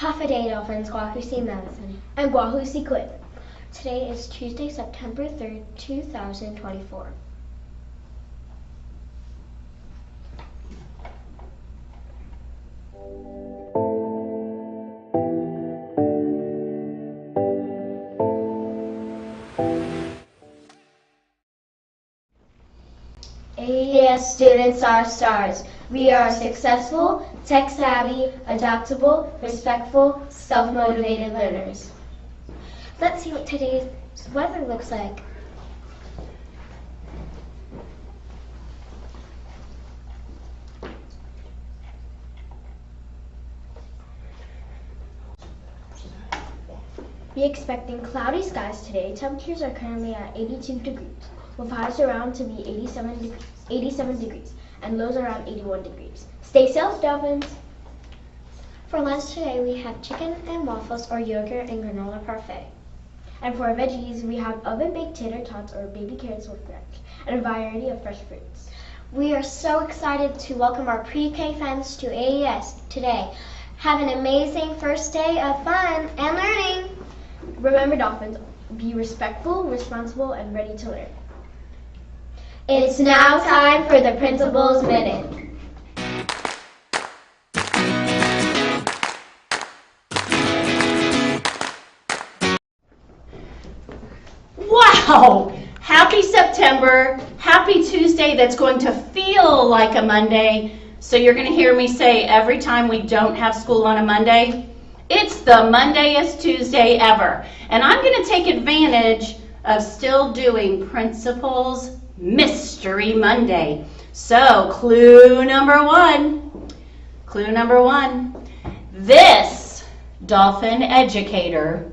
Hafaday Dolphins, Guahusi Madison, and Guahusi Quinn. Today is Tuesday, September 3rd, 2024. AES students are stars. We are successful, tech-savvy, adaptable, respectful, self-motivated learners. Let's see what today's weather looks like. We're expecting cloudy skies today. Temperatures are currently at 82 degrees, with highs around to be 87 degrees, and lows around 81 degrees. Stay safe, Dolphins! For lunch today, we have chicken and waffles or yogurt and granola parfait. And for veggies, we have oven-baked tater tots or baby carrots with ranch, and a variety of fresh fruits. We are so excited to welcome our pre-K friends to AES today. Have an amazing first day of fun and learning! Remember, Dolphins, be respectful, responsible, and ready to learn. It's now time for the Principal's Minute. Wow! Happy September, happy Tuesday that's going to feel like a Monday. So you're going to hear me say every time we don't have school on a Monday, it's the Mondayest Tuesday ever. And I'm going to take advantage of still doing Principal's Mystery Monday. So clue number one. This dolphin educator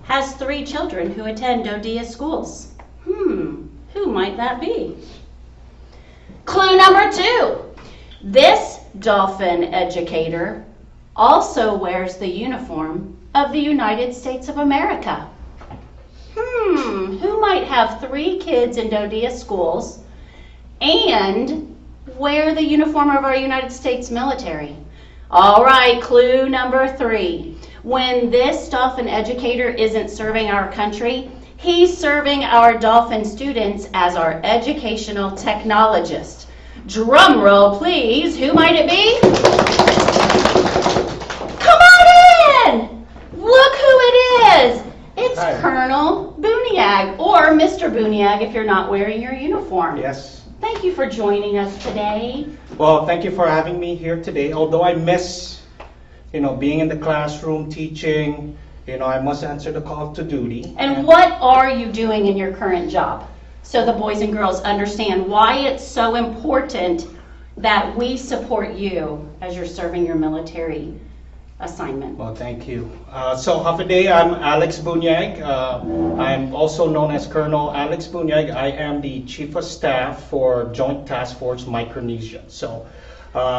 has 3 children who attend Dodia schools. Who might that be? Clue number 2. This dolphin educator also wears the uniform of the United States of America. Who might have 3 kids in Dodia schools and wear the uniform of our United States military? All right, clue number 3. When this dolphin educator isn't serving our country, he's serving our dolphin students as our educational technologist. Drum roll, please. Who might it be? Come on in! Look who it is! It's Hi. Colonel Buniag, or Mr. Buniag if you're not wearing your uniform. Yes. Thank you for joining us today. Well, thank you for having me here today. Although I miss, being in the classroom teaching, I must answer the call to duty. And what are you doing in your current job? So the boys and girls understand why it's so important that we support you as you're serving your military assignment. Well, thank you. So, Hafaday, I'm Alex Buniag. I'm also known as Colonel Alex Buniag. I am the Chief of Staff for Joint Task Force Micronesia. So,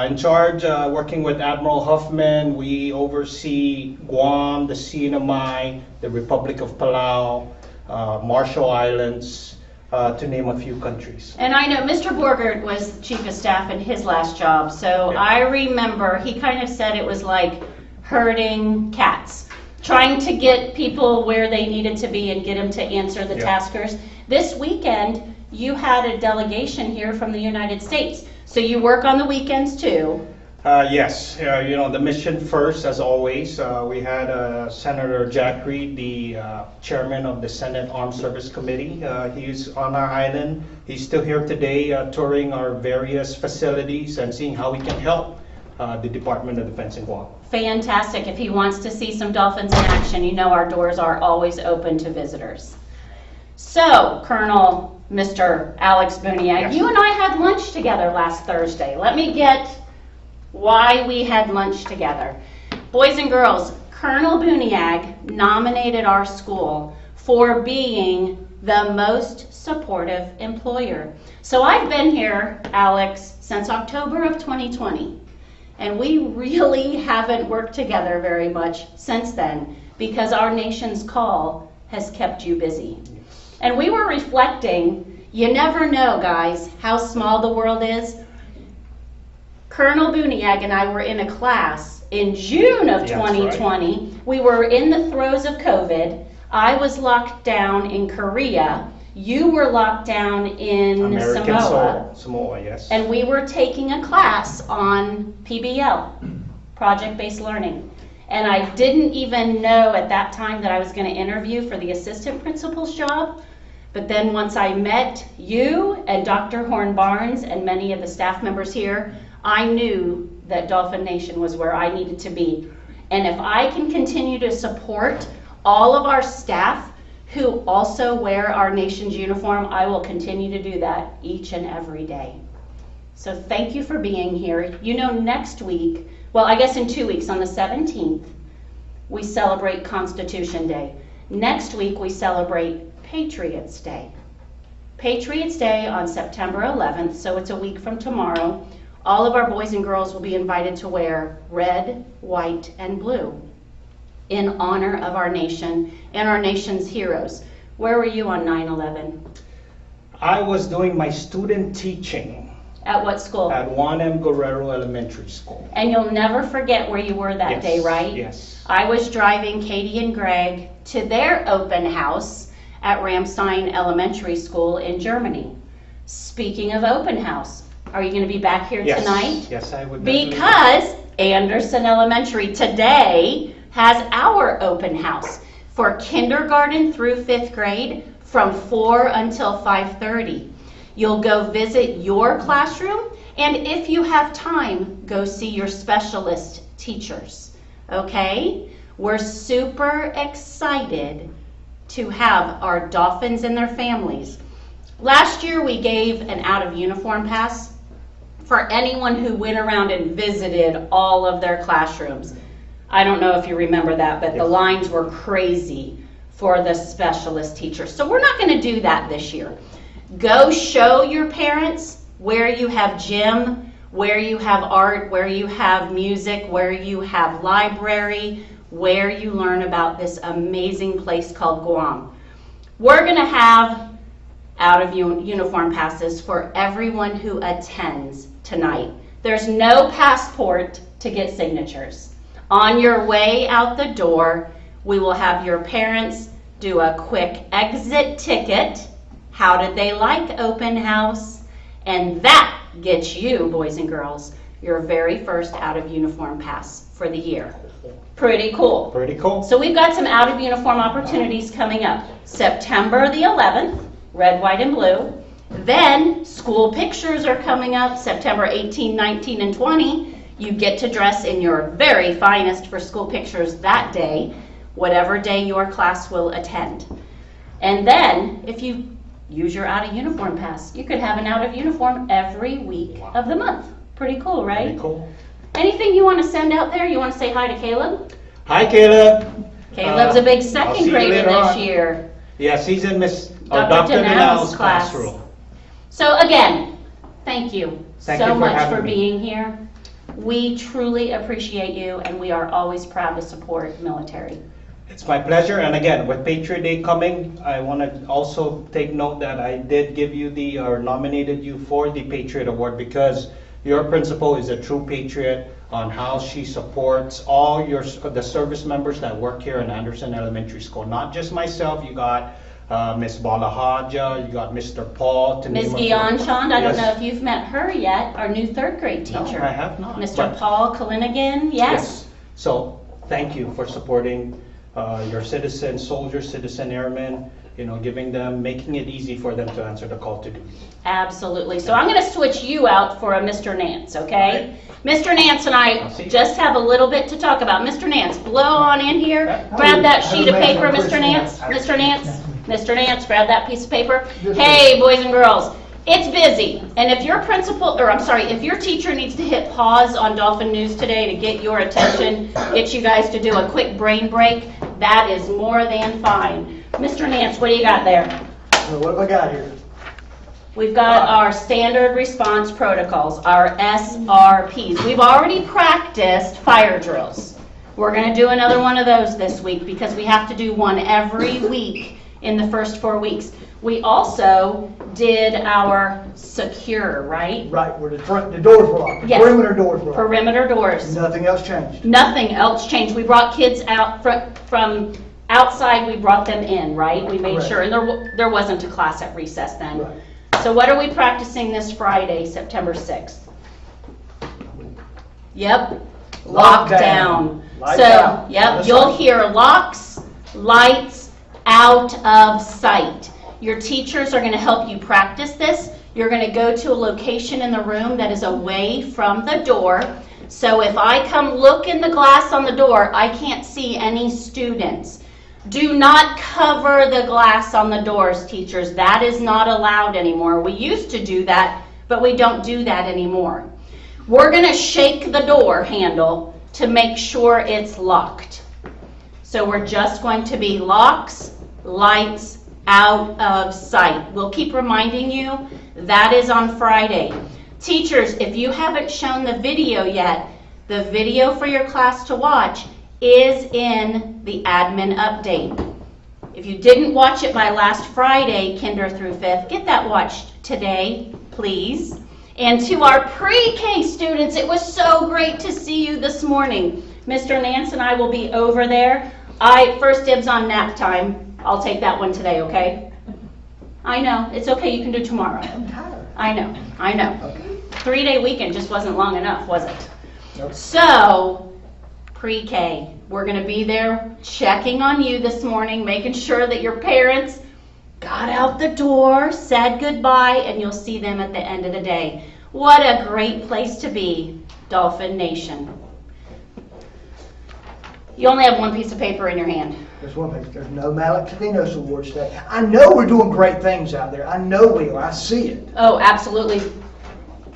in charge, working with Admiral Huffman, we oversee Guam, the Sinamay, the Republic of Palau, Marshall Islands, to name a few countries. And I know Mr. Borgert was Chief of Staff in his last job, so Yeah. I remember he kind of said it was like herding cats, trying to get people where they needed to be and get them to answer the Yeah. taskers. This weekend, you had a delegation here from the United States, so you work on the weekends too. Yes, the mission first, as always. We had Senator Jack Reed, the chairman of the Senate Armed Service Committee. He's on our island. He's still here today, touring our various facilities and seeing how we can help the Department of Defense in Guam. Fantastic. If he wants to see some dolphins in action, our doors are always open to visitors. So, Colonel Mr. Alex Buniag, Yes. you and I had lunch together last Thursday. Let me get why we had lunch together. Boys and girls, Colonel Buniag nominated our school for being the most supportive employer. So I've been here, Alex, since October of 2020. And we really haven't worked together very much since then because our nation's call has kept you busy. And we were reflecting, you never know, guys, how small the world is. Colonel Buniag and I were in a class in June of That's right. 2020, we were in the throes of COVID. I was locked down in Korea. You were locked down in American Samoa. Samoa, yes. And we were taking a class on PBL, project-based learning. And I didn't even know at that time that I was going to interview for the assistant principal's job. But then once I met you and Dr. Horn Barnes and many of the staff members here, I knew that Dolphin Nation was where I needed to be. And if I can continue to support all of our staff who also wear our nation's uniform, I will continue to do that each and every day. So thank you for being here. You know, next week, well, I guess in 2 weeks, on the 17th, we celebrate Constitution Day. Next week, we celebrate Patriots Day. Patriots Day on September 11th, so it's a week from tomorrow. All of our boys and girls will be invited to wear red, white, and blue in honor of our nation and our nation's heroes. Where were you on 9/11? I was doing my student teaching At what school? at Juan M. Guerrero Elementary School. And you'll never forget where you were that Yes, day, right? Yes. I was driving Katie and Greg to their open house at Ramstein Elementary School in Germany. Speaking of open house, are you going to be back here Yes. tonight? Yes, I would. definitely. Because Anderson Elementary today has our open house for kindergarten through 5th grade from 4 until 5:30. You'll go visit your classroom, and if you have time, go see your specialist teachers, okay? We're super excited to have our Dolphins and their families. Last year, we gave an out-of-uniform pass for anyone who went around and visited all of their classrooms. I don't know if you remember that, but the Yes. lines were crazy for the specialist teachers. So we're not going to do that this year. Go show your parents where you have gym, where you have art, where you have music, where you have library, where you learn about this amazing place called Guam. We're going to have out-of-uniform passes for everyone who attends tonight. There's no passport to get signatures. On your way out the door, we will have your parents do a quick exit ticket. How did they like open house? And that gets you, boys and girls, your very first out-of-uniform pass for the year. Pretty cool. Pretty cool. So we've got some out-of-uniform opportunities coming up. September the 11th, red, white, and blue. Then school pictures are coming up, September 18, 19, and 20. You get to dress in your very finest for school pictures that day, whatever day your class will attend. And then, if you use your out-of-uniform pass, you could have an out-of-uniform every week of the month. Pretty cool, right? Pretty cool. Anything you want to send out there? You want to say hi to Caleb? Hi, Caleb. Caleb's a big I'll see second you grader later this on. year. Yes, he's in Miss Dr. Dr. Danel's Danel's class. classroom. So again, thank you Thank so you for much having for me. being here. We truly appreciate you, and we are always proud to support military. It's my pleasure, and again, with Patriot Day coming, I want to also take note that I did give you or nominated you for the Patriot Award because your principal is a true patriot on how she supports all the service members that work here in Anderson Elementary School. Not just myself, you got Miss Balahaja, you got Mr. Paul. to Ms. name a few. Gionchand, I don't Yes. know if you've met her yet, our new 3rd grade teacher. No, I have not. Mr. but- Paul Kalinigan, yes? So, thank you for supporting your citizen soldiers, citizen airmen, giving them, making it easy for them to answer the call to duty. Absolutely. So I'm going to switch you out for a Mr. Nance, okay? Mr. Nance and I I'll see you. just have a little bit to talk about. Mr. Nance, blow on in here. Grab that sheet of paper, Mr. Nance. Mr. Nance. Mr. Nance, grab that piece of paper. Hey, boys and girls, it's busy. And if your if your teacher needs to hit pause on Dolphin News today to get your attention, get you guys to do a quick brain break, that is more than fine. Mr. Nance, what do you got there? What have I got here? We've got our standard response protocols, our SRPs. We've already practiced fire drills. We're going to do another one of those this week because we have to do one every week in the first 4 weeks. We also did our secure, right? Right, where the doors were locked, the Yes. perimeter doors were locked. Perimeter doors. Nothing else changed. Nothing else changed. We brought kids out from outside, we brought them in, right? We made Correct. sure, and there wasn't a class at recess then. Right. So what are we practicing this Friday, September 6th? Yep, lockdown. Lights So, out. yep, you'll hear locks, lights, out of sight. Your teachers are gonna help you practice this. You're gonna go to a location in the room that is away from the door. So if I come look in the glass on the door, I can't see any students. Do not cover the glass on the doors, teachers. That is not allowed anymore. We used to do that, but we don't do that anymore. We're gonna shake the door handle to make sure it's locked. So we're just going to be locks, lights, out of sight. We'll keep reminding you, that is on Friday. Teachers, if you haven't shown the video yet, the video for your class to watch is in the admin update. If you didn't watch it by last Friday, kinder through 5th, get that watched today, please. And to our pre-K students, it was so great to see you this morning. Mr. Nance and I will be over there. First dibs on nap time. I'll take that one today, okay? I know, it's okay, you can do tomorrow. I'm tired. I know. Okay. 3-day weekend just wasn't long enough, was it? Nope. So, pre-K, we're gonna be there checking on you this morning, making sure that your parents got out the door, said goodbye, and you'll see them at the end of the day. What a great place to be, Dolphin Nation. You only have one piece of paper in your hand. There's one thing, there's no Malik Tadinos Awards today. I know we're doing great things out there. I know we are. I see it. Oh, absolutely.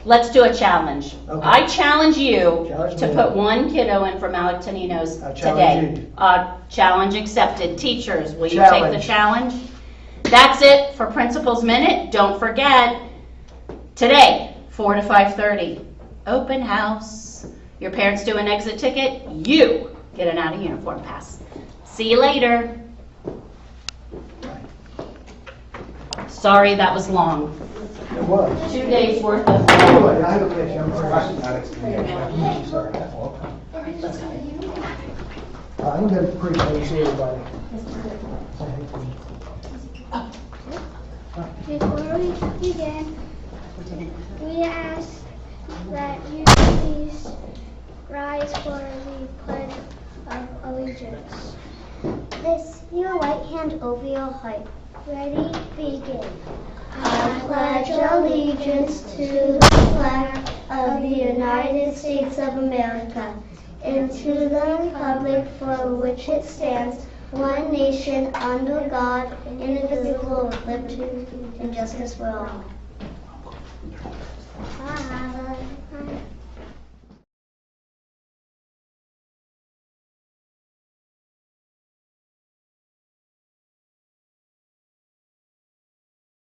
Let's do a challenge. Okay. I challenge you Challenge to me. put one kiddo in for Malik Taninos I today. challenge you. Challenge accepted. Teachers, will you take the challenge? That's it for Principal's Minute. Don't forget, today, 4 to 5:30, open house. Your parents do an exit ticket, you get an out of uniform pass. See you later. Sorry that was long. It was. 2 days worth of. Anyway, I have a question. I'm sorry. Let's go. I'm going to pre-K, see everybody. Before we begin, we ask that you please rise for the Pledge of Allegiance. Place your right hand over your heart. Ready, begin. I pledge allegiance to the flag of the United States of America and to the republic for which it stands, one nation under God, indivisible, with liberty and justice for all.